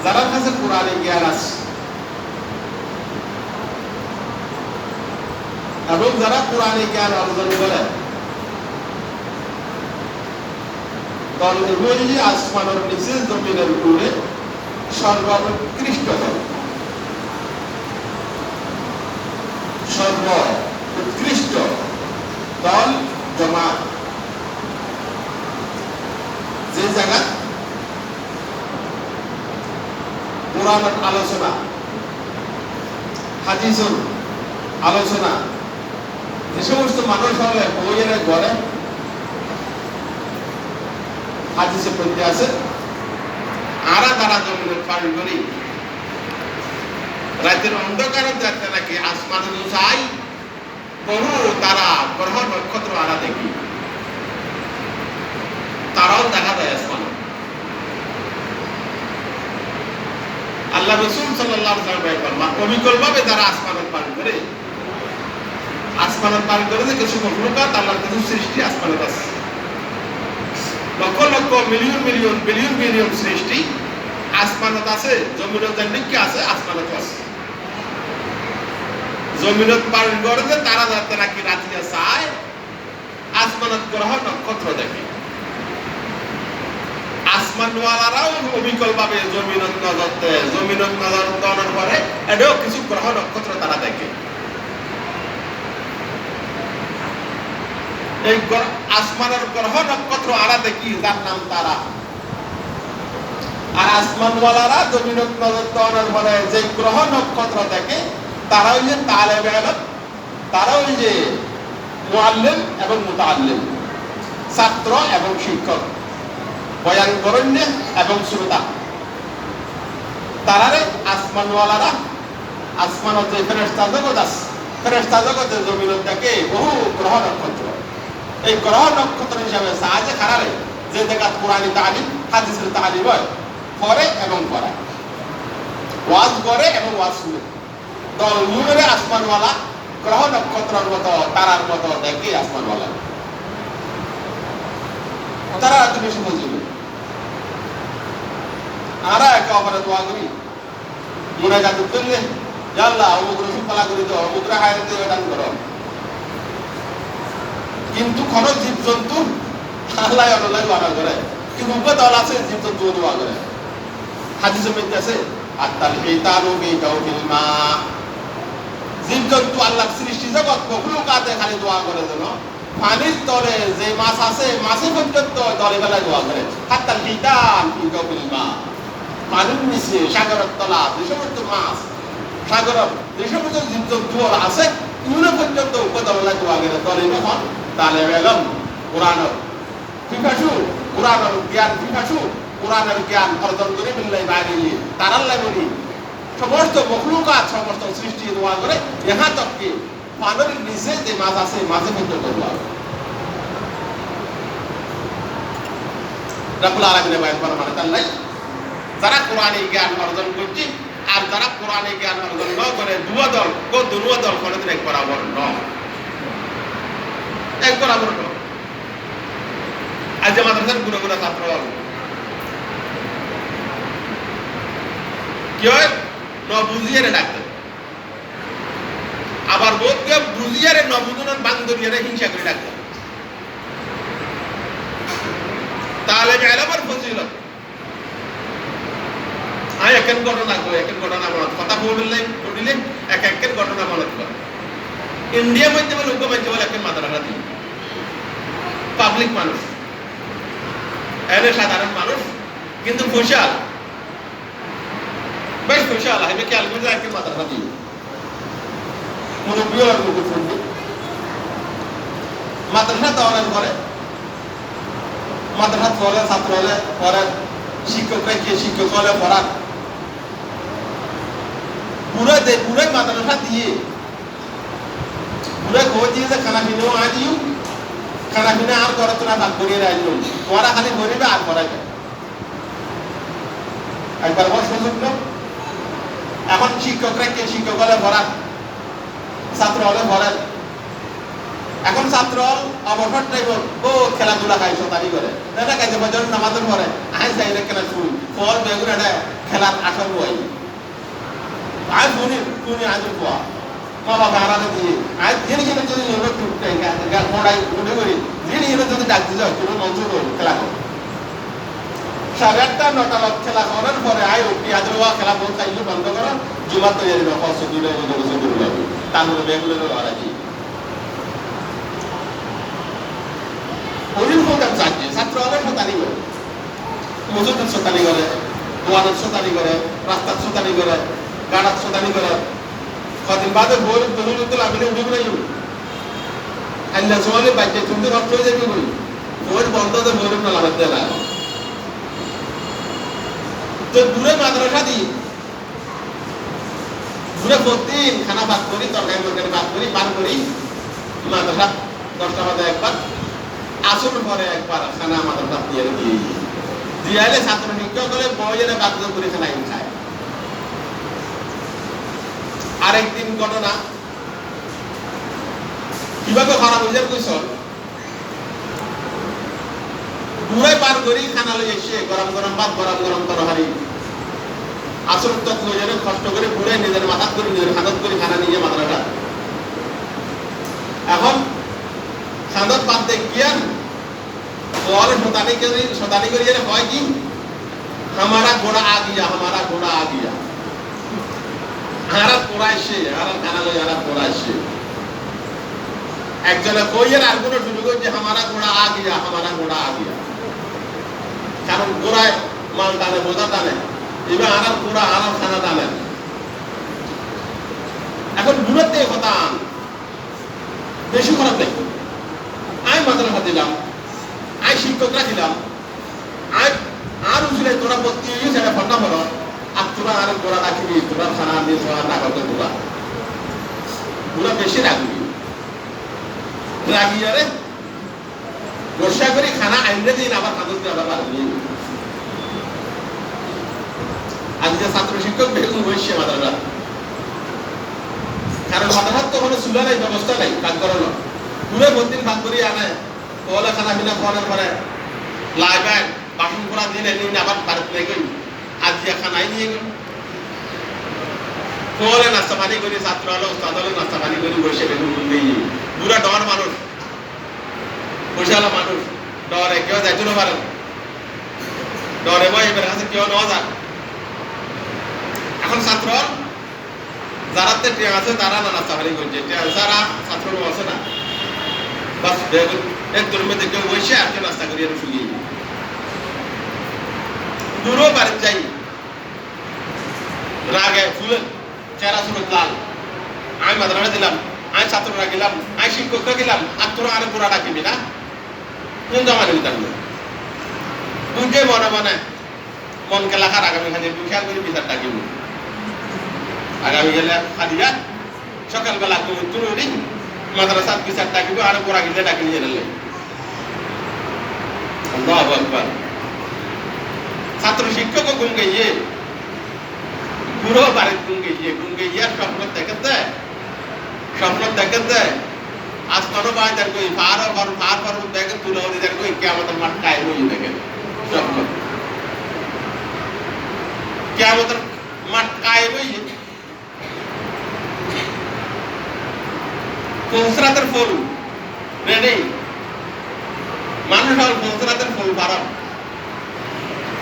যারা কাছে কোরআনে জ্ঞান আছে এবং যারা কোরআনে জ্ঞান অর্জন করে দল এগুলি আসমানের নিচে জমিনের উপরে সর্বোৎকৃষ্ট দল, সর্বোৎকৃষ্ট দল জমাত, যে জায়গা কোরআনের আলোচনা, হাদিসের আলোচনা, যে সমস্ত মানুষ হলে বইয়ের ঘরে হাদিসে পড়তে আছে, আরা তারা জমিনের পানি করি রাতের অন্ধকারে দেখতে নাকি আসমান চাই বহু তারা গ্রহ নক্ষত্র আরা দেখি, তারাও দেখা যায় আসমান। আল্লাহ রসুল সাল্লাল্লাহু আলাইহি ওয়াসাল্লাম অবিকল ভাবে যারা আসমানের পানি করে, আসমানের পানি করে যে কিছু মখলুকাত আল্লাহর কিছু সৃষ্টি আসমানের আছে, lakh lakh million million billion billion সৃষ্টি আসমানত আছে, জমিনত জান্নিকে আছে, আসমানত আছে। জমিনত পালন করে যে তারা যাতে নাকি রাতিয়া চায়, আসমানত গ্রহ নক্ষত্র দেখে। আসমানওয়ালারাও অবিকল ভাবে জমিনত নজর দেয়, জমিনত নজর দেওয়ার পরে এটাও কিছু গ্রহ নক্ষত্র তারা দেখে। এই আসমানের গ্রহ নক্ষত্র আরা দেখি, যার নাম তারা। আর আসমানওয়ালারা জমিনত নজর দেওয়ার পরে যে গ্রহ নক্ষত্র দেখে তারা ওই যে তালেবে ইলম, তারা ওই যে মুআল্লিম এবং মুতাআল্লিম, ছাত্র এবং শিক্ষক, বয়ান বরণ্য এবং শ্রোতা। তারারে আসমানওয়ালারা আসমানত যে ফেরেশতা জগৎ আছে, ফেরেশতা জগতের জমিনত দেখে বহু গ্রহ নক্ষত্র। এই গ্রহ নক্ষত্র হিসাবে সাহায্যে খারারে যে জায়গা কোরআনি তালিম হাদিসের তালিম হয় করে এবং করায়, ওয়াজ করে এবং ওয়াজ শুনে, দল মুরে আসমানওয়ালা গ্রহ নক্ষত্রের মতো তারার মতো দেখে আসমানওয়ালা। তারা এত বেশি বুঝিবে। আমরা একে অপরে দোয়া করি, মুনাজাত করলে আল্লাহ অমুক রসুল পালা করি তো অমুক হায়াতে দান করো। কিন্তু কোন জীবজন্তু আল্লাহ আল্লাহ দোয়া করে, কিন্তু উপর দল আছে জীবজন্তু দোয়া করে। হাদিসে মধ্যে আছে আত্তাল হিতানু বিদাউল মা, জীবজন্তু আল্লাহর সৃষ্টি জগৎ মখলুকাতে খালি দোয়া করে যেন পানির তলে যে মাছ আছে মাছের পর্যন্ত দলে বেলায় দোয়া করে। আত্তাল হিতান বিদাউল মা, পানির নিচে সাগরের তলা যে সমস্ত মাছ, সাগরের যে সমস্ত জীবজন্তু আছে এগুলো পর্যন্ত উপদলায় দোয়া করে। দলে যখন তালেবে ইলম কোরআনের পিপাসু, কোরআনের জ্ঞান পিপাসু, কোরআনের জ্ঞান অর্জন করে বিল্লাহি বাইরে তারাল্লাহ বলি সমস্ত মখলুকাত সমস্ত সৃষ্টি দোয়া করে। ইহা তক কি পানির নিচে যে মাছ আছে মাঝে পর্যন্ত দোয়া করে। রব্বুল আলামিনের বয়ান করা মানে তার নাই যারা কোরআনে জ্ঞান অর্জন করছে আর যারা কোরআনে জ্ঞান অর্জন ন করে দুয়া দল দুয়া দল কোনদিন এক বরাবর নয়, এক বরাবর নয়। আজ মাদ্রাসার গুণা গুণা ছাত্র কি হয় ন বুঝিয়ে ডাক্তার, আবার বোধকে বুঝিয়ে ন বুঝুন বাংদরিয়ারে হিংসা করে ডাক্তার। তাহলে ইলমের ফজিলত একের ঘটনা কই, একের ঘটনা মনে কথা বলিলে এক একের ঘটনা মনে করে। ইন্ডিয়া মধ্যে লোক মধ্যে বলে একের মাদ্রাসা দিই পাবলিক মানুষ, এনে সাধারণ মানুষ কিন্তু খুশাল, বেশ খুশাল হবে কি আলমে একের মাদ্রাসা দিই মুরব্বী আর লোক শুনবে। মাদ্রাসা দেওয়ার পরে মাদ্রাসা পড়ে ছাত্র হলে পরে শিক্ষকরা গিয়ে শিক্ষক হলে পড়ান পুরো মাদ্রাসা দিয়ে পুরো খোঁজ দিয়ে যে খানা পিনেও আনিও, খানা পিনে আর করে তোরা দাঁত করিয়ে রাখলো, ওরা খালি গরিবে আর করাইবে। একবার বড় সুযোগ না, এখন শিক্ষকরা কে শিক্ষক হলে পড়ান, ছাত্র হলে পড়েন। এখন ছাত্র অবসর টাইম ও খেলাধুলা খাই শতানি করে, এটা খাইতে বছর নামাজের পরে আই চাইলে খেলা শুরু ফল বেগুন এটা খেলার আসর বই আজ পুনি আজ কোয়া মা বাবা হারাতে দিয়ে আজ যিনি যিনি যদি নির্ভর টুকতে ঘোড়ায় উঠে করি যিনি যিনি যদি ডাক দিতে হয় কোনো মঞ্চ করুন খেলা করো 8:30-9টা খেলা করার পরে আয় উঠি আজও খেলা বলতে চাইলে বন্ধ করো জুমা তৈরি হবে কষ্ট দূরে দূরে যাবে তারপরে বেগুলো লড়াই ওই প্রোগ্রাম চাচ্ছে ছাত্র অনেক শতানি করে মজুদের শতানি করে দোয়ানের শতানি করে রাস্তার শতানি করে গাড়ার শতানি করে কদিন বাদে বই দলিল আমি উঠে করে আল্লাহ সমানে বাইকে তুমি নষ্ট হয়ে যাবি বই বই বন্ধ তো বই না লাগাতে না তো দূরে মাদ্রাসা দিই দূরে প্রতিদিন খানা ভাত করি তরকারি তরকারি ভাত করি পান করি মাদ্রাসা 10টা বাজে একবার আসর পরে একবার খানা মাদ্রাসা দিয়ে এলে ছাত্র শিক্ষক হলে বইয়ের বাধ্য করে খানা খায় আরেকদিন ঘটনা কিভাবে খারাপ হয়ে যায় কইসল দূরে পার করি খানা লই এসে গরম গরম ভাত গরম গরম তরকারি আসর তক লই যেন কষ্ট করে পুরে নিজের মাথা করে নিজের হাতত করে খানা নিয়ে মাদ্রাসা এখন খান্দত বাদ দেখিয়া और शतानी करिए হয় কি हमारा घोड़ा आ गया হারা কোরাইছে হারা খানা লই হারা কোরাইছে একজনে কইয়ের আর কোনো শুরু করছে हमारा घोड़ा आ गया কারণ ঘোড়ায় মাল টানে বোঝা টানে এবার হারা ঘোড়া হারা খানা টানে এখন দূরত্বে কথা বেশি খারাপ দেখো আমি মাদ্রাসা দিলাম আই শিক্ষকরা দিলাম আর উঠলে তোরা ভর্তি হয়ে সেটা ফন্ডা হলো আর তোরা আর তোরা রাখবি তোরা খানা দিয়ে তোরা রাখবে তোরা বেশি রাখবি রাগিয়ারে বর্ষা করে খানা আইনে দিন আবার কাগজ দিয়ে আবার রাখবি আজকে ছাত্র শিক্ষক বেগুন বসছে মাদ্রাসা কারণ মাদ্রাসার তো কোনো সুবিধা নাই ব্যবস্থা নাই কাজ করানো পুরো ভর্তির ভাগ করি আনে ওলা খানা পিনা খাওয়ানোর পরে লাইবে বাসন করা দিন এনে আবার বাড়িতে নিয়ে গেল আজকে খানাই নিয়ে গেল কোলে নাস্তা পানি করি ছাত্র হলো উস্তাদ হলো নাস্তা পানি করি বসে বেগুন দিয়ে পুরা ডর মানুষ বসে মানুষ ডরে কেউ যাইতে না পারে ডরে বই এবার কাছে কেউ নেওয়া যাক এখন ছাত্র যারা ট্রেন আছে তারা না নাস্তা পানি করছে যারা ছাত্র আছে না বাস বেগুন এক দূরের মধ্যে কেউ বসে আর কেউ নাস্তা করিয়ে শুকিয়ে দূরও বাড়িতে যাই রাগে ফুলের চেহারা সুরত লাল আমি মাদ্রাসা দিলাম আমি ছাত্ররা গেলাম আমি শিক্ষকরা গেলাম আর তোরা আরে পুরা ডাকিবি না কোন জমা নেবি তার বুঝে মনে মনে মন খেলা খার আগামী খালি খেয়াল করে বিচার ডাকিব আগামী গেলে খালিয়া সকালবেলা তুলি মাদ্রাসার বিচার ডাকিব আর পুরা গেলে ডাকি নিয়ে গেলে ছাত্র শিক্ষক গুম গিয়ে পুরো বাড়ির গুম গিয়ে স্বপ্ন দেখতে আসমানো বাই তার কই ফার দেখে তুলে হতে তার কই কিয়ামতের মাঠ কায়ে হই দেখে স্বপ্ন কিয়ামতের মাঠ কায়ে হই কোসরাতের ফুল রেডি মানুষ আর কোসরাতের ফুল বাড়াম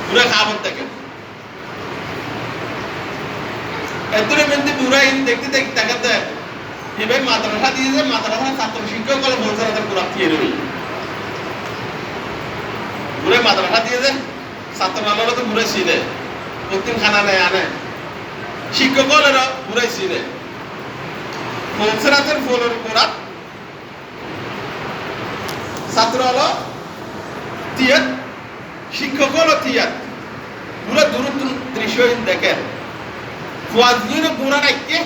পুরা খাবার দেখেন এতরে মধ্যে পুরা দেখতে দেখাতে এবার মাদ্রাসা দিয়েছে মাদ্রাসা ছাত্র শিক্ষক বলে বলছে তাদের পুরা খেয়ে রই পুরে মাদ্রাসা দিয়েছে ছাত্র আলোরা তো পুরে ছিনে প্রতিদিন খানা নেয় আনে শিক্ষক বলেরা পুরাই ছিনে ফলসরাতের ফলের পুরা ছাত্র আলো তিয়াত শিক্ষক হলো তিয়াত পুরো দূর দৃশ্য দেখেন ফুয়াজিনে पूरा रखे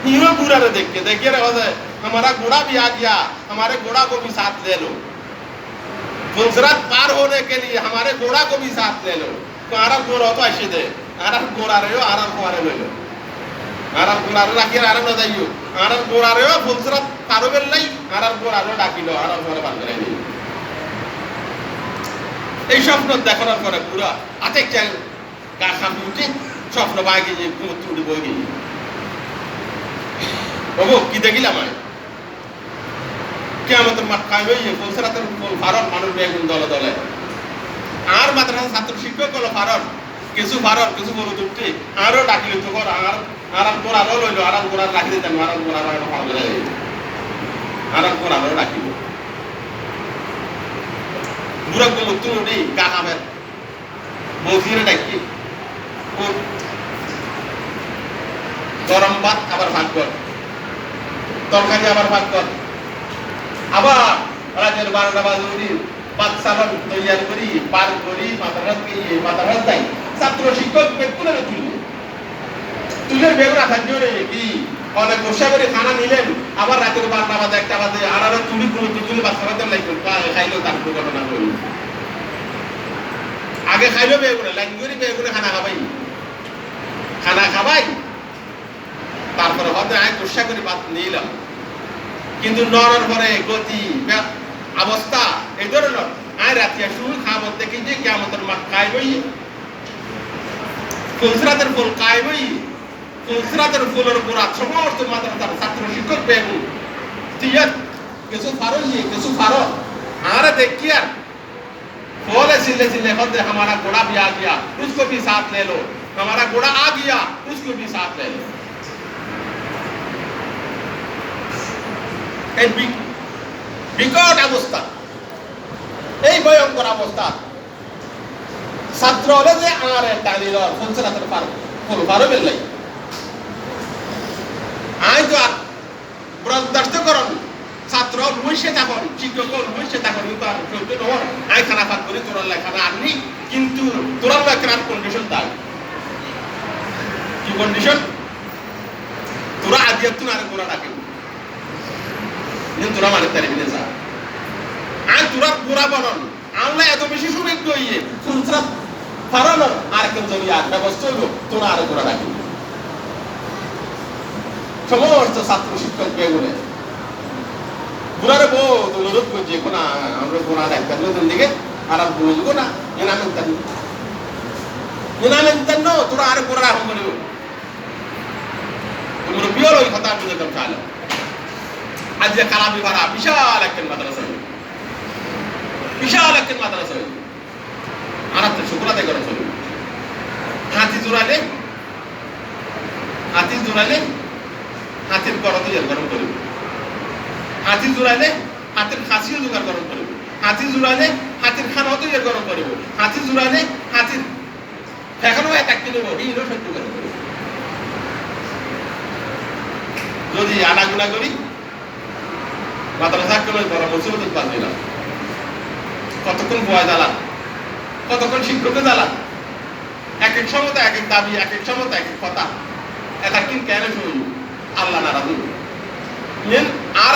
हीरो पूरा रे देख के देखिए रे हमारा घोड़ा भी आ गया हमारे घोड़ा को भी साथ ले लो फुलसरात पार होने के लिए हमारे घोड़ा को भी साथ ले लो तो आराम घोड़ा तो ऐसे दे आराम घोड़ा रे हो आराम घोड़ा ले लो आराम घोड़ा रे रखिए आराम ना जाइयो आराम घोड़ा रे हो फुलसरात पारो बेल नहीं आराम घोड़ा रे डाकी लो आराम घोड़ा बांध করে এই স্বপ্ন দেখানোর পরে পুরা আতেক চাই গা খাপি উঠে স্বপ্ন বাগে যে কুমুত্তর উঠে বই গিয়ে বাবু কি দেখিলাম আমি কিয়ামতের মাঠ খাইবে ফুলসরাতের ফুল ফারন মানুষ বেগুন দলে দলে আর মাদ্রাসা ছাত্র শিক্ষক হলো ফারন কিছু বড় দুটি আরো ডাকিল তো কর আরাম কর আরো লইলো আরাম করার রাখি দিতাম আরাম করার আরাম কর আরো ডাকিল বুড়া কুমুত্তর উঠে গা খাবেন মসজিদে ডাকি গরম ভাত আবার ভাত কর তরকারি আবার ভাত কর আবার রাতের 12টা বাজে ভাত সালাম তৈয়ার করি পার করি মাতারাত যাই ছাত্র শিক্ষক তুলে বেগুন আসার জন্য কি অনেক বসা করে খানা নিলেন আবার রাতের 12টা বাজে 1টা বাজে আর তুলি বাচ্চা লাগবে খাইলেও তার ঘটনা করি আগে খাইলেও বেগুনে লাইন করে বেগুনে খানা খাবাই তারপরে হয়তো আমি বসা করে ভাত নিলাম কিন্তু নরর পরে গতি অবস্থা এই ধরনের আয় রাতিয়া শুরু খাবার দেখি যে কিয়ামতের মাঠ খাইবই ফুলসরাতের ফুল খাইবই ফুলসরাতের ফুলের উপর সমস্ত মাদ্রাসার ছাত্র শিক্ষক বেগুন তিয়াত কিছু ফারো आरे देखिए यार बोले सिले सिले होते हमारा घोड़ा भी आ गया उसको भी साथ ले लो हमारा घोड़ा आ गया उसको भी साथ ले लो বিকট অবস্থা এই ভয়ঙ্কর অবস্থা ছাত্র হলে যে আর টানিল ফুলসরাতের পারো বেললাই আই তো বরদাস্ত করুন ছাত্র বসে থাকুন শিক্ষক বসে থাকুন কিন্তু আই খানা ফাঁক করি তোর লেখানা আননি কিন্তু তোর লেখার কন্ডিশন তাই কি কন্ডিশন তোরা আজ তুই আরে গোড়া ডাকে তোরা মানে তারি বিনে যা আর তোরা গোড়া বলন আমরা এত বেশি সুবিধ হইয়ে ফুলসরাত ফারানো আর কেউ যদি আর ব্যবস্থা হইব তোরা আরে গোড়া ডাকে সমস্ত ছাত্র শিক্ষক বেগুনে বুড়ারে বহুত অনুরোধ করছে কোন আমরা গোড়া ডাক্তার নতুন দিকে আর বুঝবো না এনামেন্তান তোরা আরে গোড়া রাখুন বলিব তোমরা বিয়ল ওই কথা বুঝে কম চালো আজ যে কালামি ভাড়া বিশাল একজন মাদ্রাসা আর তো শুক্রাতে করে চলবে হাতি জোড়ালে হাতির গড় তৈরি গরম করবে হাতি জোড়ালে হাতির খাসিও জোগাড় গরম করবে হাতি জোড়ালে হাতির খানাও তৈরি গরম করবে হাতি জোড়ালে হাতির এখনো এক কিলো হিলো সহ্য গরম করবে যদি আনাগুনা করি মাদ্রাসা কোনো বড় মুসিবত পারবে না কতক্ষণ ভয় জ্বালান কতক্ষণ শিক্ষককে জ্বালান এক এক সময় এক এক দাবি এক এক সময় এক এক কথা এটা কিন্তু কেন শুনি আল্লাহ নারাজ নেন আর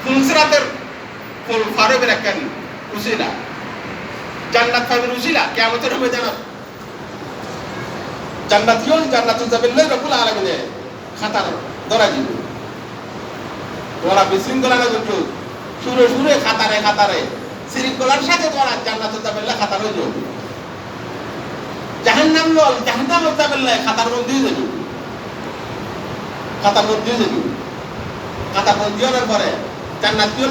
ফুলসরাতের ফুল ফারুকের একখান উসিলা জান্নাত ফারুকের উসিলা কিয়ামতের হবে জানাত জান্নাতিয়ুল জান্নাতুল জাবিল্লাহ রাব্বুল আলামিন খাতার ধরা দিব তোরা বিশৃঙ্খলা না করছো সুরে খাতারে শৃঙ্খলার সাথে তোরা জান্নাতুল জাবিল্লাহ খাতার হয়ে যাবে জাহান্নামুল জাবিল্লাহ খাতার মধ্যে দিয়ে যাবে খাতার মধ্যে হওয়ার পরে জান্নাতুল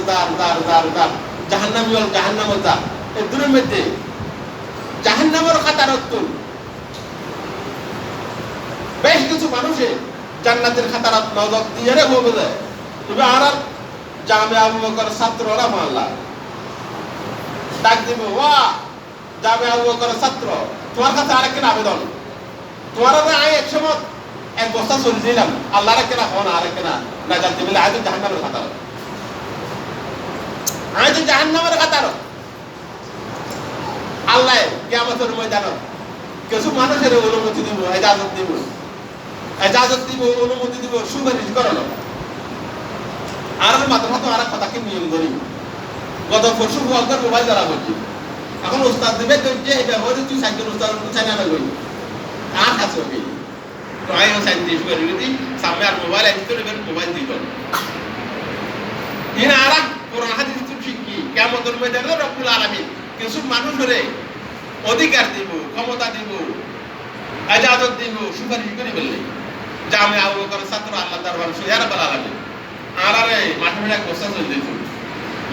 দার জাহান্নামুল দার এই দুটোর মধ্যে জাহান্নামের খাতার উত্তর বেশ কিছু মানুষে জান্নাতের খাতার নজর দিয়ে রে হবে যায় তবে আর জামে আবু বকর ছাত্ররা মাল্লা ডাক দিব ওয়া জামে আবু বকর ছাত্র তোমার কাছে আরেকটা আবেদন তোমার আমি এক সময় এক বস্তা চলে দিলাম আল্লাহর কেনা হন আরেকটা না জানতে বলে আয় তো জাহান্নামের খাতার আল্লাহ কিয়ামতের ময়দানে কিছু মানুষের অনুমতি দিব এজাজত দিব অনুমতি দিব সুপারিশ করানো আর মাথা তো আর কথাকে নিয়ম করি গত পরশু ওয়ার্কার মোবাইল দ্বারা বলছি এখন উস্তাদ দেবে যে এটা হয়তো তুই সাইকেল উস্তাদ চাই না বলি আর আছে ওকে তো আই সাইন দিয়ে শুরু করি সামনে আর মোবাইল আইতো এবার মোবাইল দিই কর ইনা আর কোরআন হাদিস তুই শিখি কিয়ামতের ময়দানে রব্বুল আলামিন কিছু মানুষের অধিকার দিব, ক্ষমতা দিব, এজাজত দিব, সুপারিশ করে বললে যে আমি আবু বকরের ছাত্র, আল্লাহ দরবার ইয়া রাব্বুল আলামিন আরারে মাঠে মাঠে গোসা চলে দিত,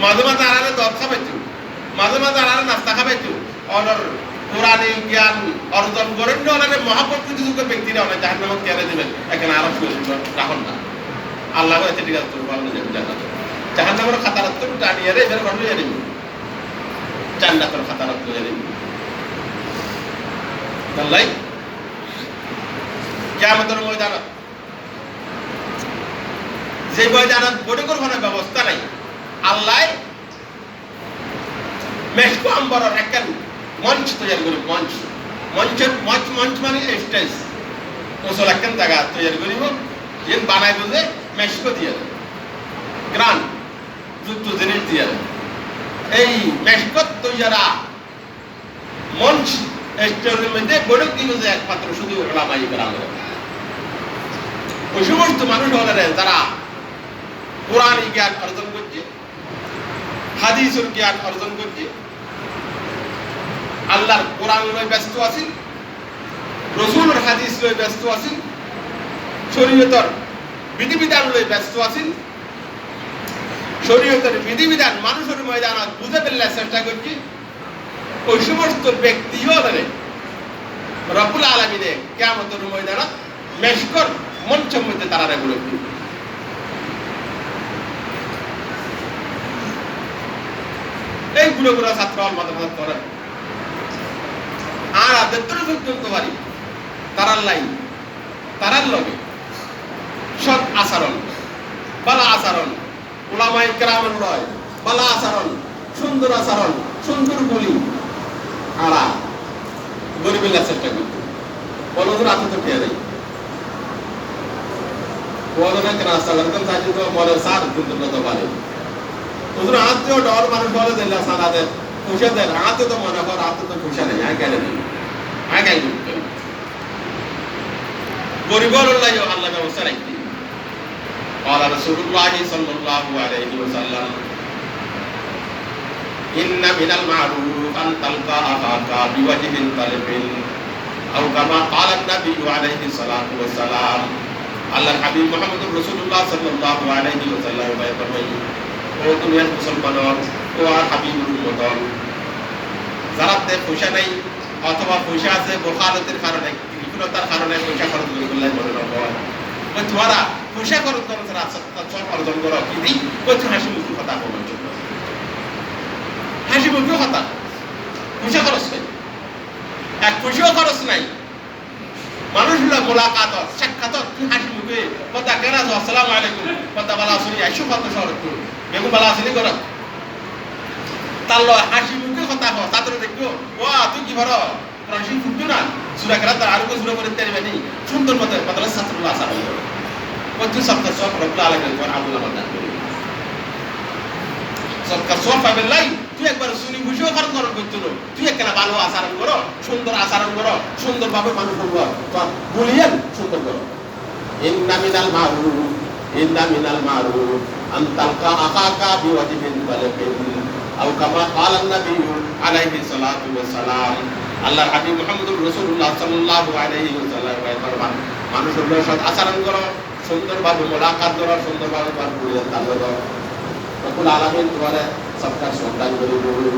মাঝে মাঝে আরারে দর খাবাইতো, মাঝে মাঝে আরারে নাস্তা খাবাইতো। অনর কোরআনে জ্ঞান অর্জন করেন না, ওনারে মহাপত্র যুগের ব্যক্তিরা অনেক জাহান্নামে কেড়ে দিবেন, এখানে আরো রাখুন না। আল্লাহ বলে ঠিক আছে, তোর ভালো যাবে জান্নাত, জাহান্নামের খাতারাত তো টানিয়ে রে এবার ভালো হয়ে যাবে, জান্নাতের খাতারাত হয়ে যাবে। আল্লাহ কিয়ামতের ময়দানে, যে ময়দানত বড় কোনো ব্যবস্থা নাই, আল্লাহ মেশকো আম্বরের একটা মঞ্চ তৈরি করি, মঞ্চ মানে স্টেজ, ওসল একটা জায়গা তৈরি করিব, যেন বানাই বুঝে মেশকো দিয়ে গ্রান যুক্ত জিনিস দিয়ে এই মেশকো তৈয়ারা মঞ্চ স্টেজের মধ্যে বড় দিব যে একমাত্র শুধু ওলামাই গ্রাম, ওই সমস্ত মানুষ হলেন যারা কোরআন জ্ঞান অর্জন করছে, হাদিসের জ্ঞান অর্জন করছে, আল্লাহর কোরআন লই ব্যস্ত আছেন, রসুলের হাদিস লই ব্যস্ত আছেন, শরীয়তের বিধিবিধান লই ব্যস্ত আছেন, শরীয়তের বিধিবিধান মানুষের ময়দানত বুঝে ফেলার চেষ্টা করছে। ওই সমস্ত ব্যক্তি হলেন রব্বুল আলামিনে কিয়ামতের ময়দানত মেশকর মঞ্চের মধ্যে তারা রেগুলো এই গুলো গুলো ছাত্র মাদ্রাসা করেন, আর আদেত্তর পর্যন্ত পারি তারার লাইন, তারার লগে সৎ আচরণ, বালা আচরণ, ওলামায়ে কেরামের লয় বালা আচরণ, সুন্দর আচরণ, সুন্দর বলি আড়া গরিবের চেষ্টা করতে বলদের হাতে তো খেয়ে দেয়, বলদের রাস্তা লাগতাম চাইছে তো মনে সার কিন্তু কত পারে ওদের আত্মীয় ডর মানুষ বলে দিল সালাদের পয়সা দেন, হাতে তো মনে কর হাতে তো পয়সা নেই, আগে নেই, আগে গরিব আল্লাহ ব্যবস্থা রাখতে। قال رسول الله صلى الله عليه وسلم إن من المعروف أن تلقى أخاك بوجه طلق أو كما قال النبي عليه الصلاة والسلام। আল্লাহর হাবিব মুহাম্মদুর রাসূলুল্লাহ সাল্লাল্লাহু আলাইহি ওয়াসাল্লাম ফরমায়, ও দুনিয়ার মুসলমান ও হাবিবুর উম্মত, যারা পয়সা নাই অথবা পয়সা আছে বখালতের কারণে, কৃপণতার কারণে পয়সা খরচ করে বললে মনে রাখো, ওই তোমারা পয়সা খরচ করো, সব অর্জন করো, কি দিই ওই হাসি মুখী কথা বলার জন্য, হাসি মুখী কথা, পয়সা খরচ নেই, এক পয়সাও খরচ নাই, মানুষগুলো মোলাকাত সাক্ষাৎ হাসি মুখে কথা কেন আছো, আসসালামু আলাইকুম কথা বলা আসুনি, আইসু কত শহর বেগুন বলা আসেনি কর, তার হাসি মুখে কথা কো, তাদের দেখবো ও তুই কি ভরো প্রশিক্ষণ ফুটতো না সুরা খেলা তার আরো সুরা করে তেরবে নেই, সুন্দর মতো বদলা ছাত্রগুলো আসা হলো কত সপ্তাহ সব রব্বুল আলামিন কোন আবুল আমাদের সবকা সব পাবেন লাই, তুই একবার শুনি বুঝেও খরচ করার করতো, তুই একটা ভালো আচরণ করো, সুন্দর আচরণ করো, সুন্দরভাবে মানুষ করবো, বলিয়েন সুন্দর করো। ইন্না মিনাল মারুফ আন তালকা আখাকা বিওয়াজহিন তালিকিন আও কামা ক্বালা an-নবী আলাইহি সাল্লাতু ওয়াস সালাম। আল্লাহর হাবিব মুহাম্মদুর রাসূলুল্লাহ সাল্লাল্লাহু আলাইহি ওয়াসাল্লাম ফরমান, মানুষের সাথে আচরণ করো, সুন্দরভাবে মোলাকাত করো, সুন্দরভাবে বলিয়েন তালবা করো। রব্বুল আলামিন তোমারে সবকা সন্তান করে বলুন,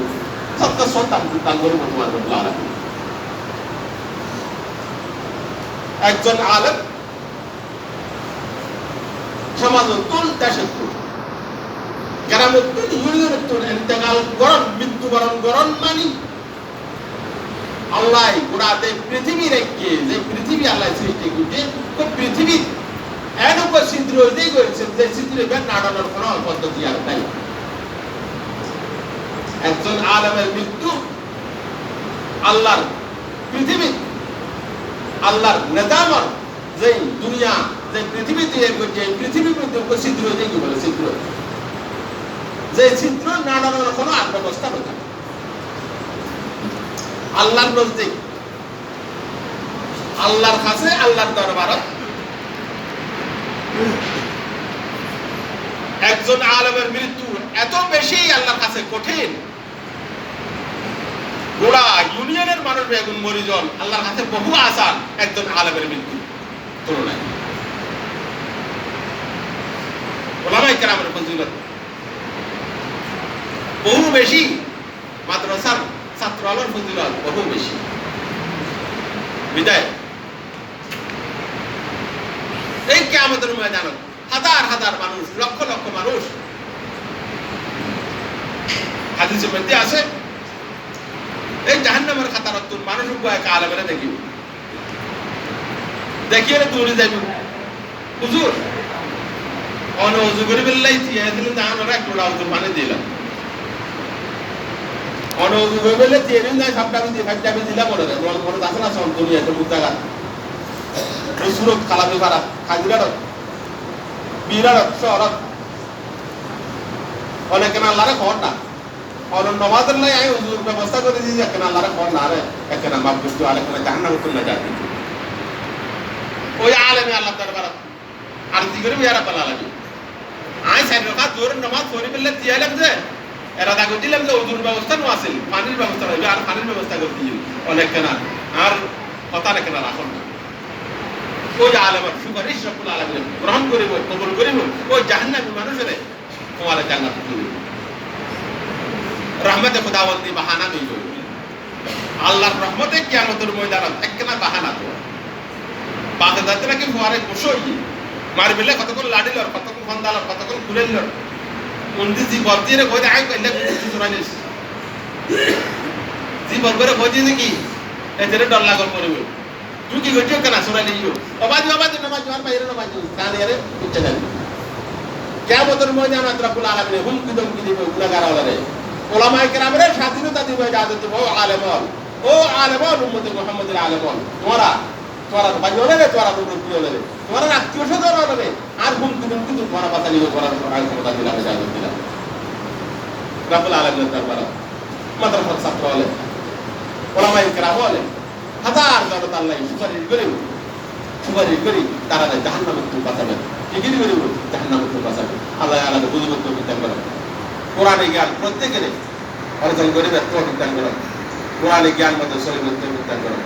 সবকা সন্তান দান করে তোমার রব্বুল আলামিন। একজন আলেম সমাজের তুল দেশের তুল গ্রামের তুল ইউনিয়নের তুল ইন্তেকাল গরণ মৃত্যুবরণ গরণ মানি আল্লাহ গোড়াতে পৃথিবী রেখে, যে পৃথিবী আল্লাহ সৃষ্টি করছে পৃথিবী এন উপর ছিদ্র হইতেই করেছেন যে ছিদ্রে বের নাড়ানোর কোনো পদ্ধতি আর নাই। একজন আলেমের মৃত্যু আল্লাহর পৃথিবী, আল্লাহর নেতামর যে দুনিয়া, যে পৃথিবী তৈরি করছে, পৃথিবীর মধ্যে উপর ছিদ্র হইতেই কি বলে ছিদ্র, যে ছিদ্র নাড়ানোর কোনো আর ব্যবস্থা হতো না। আল্লাহর নজদিক, আল্লাহর কাছে, আল্লাহর দরবারত একজন আলেমের মৃত্যু এত বেশি আল্লাহর কাছে কঠিন, গোড়া ইউনিয়ন মিলিয়নের মানুষ বেগুন মরিজন আল্লাহর কাছে বহু আসান একজন আলেমের মৃত্যু তুলনায়। ওলামায়ে কেরামের ফজিলত বহু বেশি, মাদ্রাসার ছাত্র আলোর ফজিলত বহু বেশি। বিদায় এই কিয়ামতের ময়দানে হাজার হাজার মানুষ, লক্ষ লক্ষ মানুষ, হাদিসের মধ্যে আছে এই জাহান্নামের খাতারত মানুষ এক আলেমেরা দেখিব, দেখিয়ে দৌড়ে যাইব হুজুর অনউযু করে বেল্লাই দিয়ে দিলেন জাহান্নামে এক লোড়া হুজুর পানি দিলাম, অনউযু করে বেল্লাই দিয়ে দিন যায় সবটা আমি দিয়ে ফাইটা আমি দিলাম বলে দেয় তোমার মনে আছে না সব দুনিয়াতে মুক্তাগার ওই সুরত খালামি পাড়া খাজিরারত বীরারত শহরত অনেকে না আল্লাহরে খবর না অনন্য নমাজের লাই আমি হুজুর ব্যবস্থা করে দিয়েছি একে না আল্লাহরে খবর না আরে একে না মাপ করতে আরেক না জাহান্নামে তুলনা যায় ওই আলেমে আল্লাহ দরবার আর কি করে বিয়ারা পালা লাগবে আই সাইড রাখা জোর নামাজ পড়ি বললে দিয়ালাম যে এরা দাগ দিলাম যে হুজুর ব্যবস্থা নো আছে পানির ব্যবস্থা রইবে আর পানির ব্যবস্থা করতে অনেক কেনা আর কথা রেখে না রাখুন না ওই আলেমের সুপারিশ রব্বুল আলামিন গ্রহণ করিব কবুল করিব ওই জাহান্নামী মানুষের তোমার জান্নাত দিবে রহমতে খুদাবন্দি বাহানা নেই আল্লাহর রহমতে কিয়ামতের ময়দানত একখানা বাহানা তো বাদে দাদরা কি ফুয়ারে বসই মার বেলে কতক্ষণ লাডিলর কতক্ষণ ফন্দালর কতক্ষণ খুলেলর উন্দি জি বর্দিরে কইতে আই কইলে কিছু চুরাইলিস জি বর্বরে কইতে কি এতে ডর লাগল পড়বে তুই কি কইছো কেন চুরাইলিও অবাজি অবাজি নামাজ আর বাইরে নামাজ কানে আরে ইচ্ছা নাই কিয়ামতের ময়দানত রব্বুল আলামিন হুমকি দমকি দিবে গুনাহগার ওলারে ওলামায়ে কেরামের স্বাধীনতা দিবে ইজাজত দিবে ও আলেমল উম্মতে মুহাম্মদের আলেমল তোরা বাজি হলে তোরা রুটি হলে তোরা আত্মীয় স্বজন হলে আর হুমকি দমকি তোরা কথা নিবে তোরা ক্ষমতা দিলাম ইজাজত দিলাম রব্বুল আলামিনের দরবারে মাদ্রাসার ছাত্র হলে ওলামায়ে কেরাম হলে হাজার জনতা আল্লাহ সুপারিশ করি তারা জাহান্নামে থেকে বাঁচাবে কি করিব জাহান্নামে থেকে বাঁচাবে আল্লাহ আলাদা বুঝবত বিজ্ঞান করেন কোরআনে জ্ঞান প্রত্যেকের অর্জন করিবে তৌফিক দান করেন কোরআনে জ্ঞান মধ্যে শরীর বিজ্ঞান করেন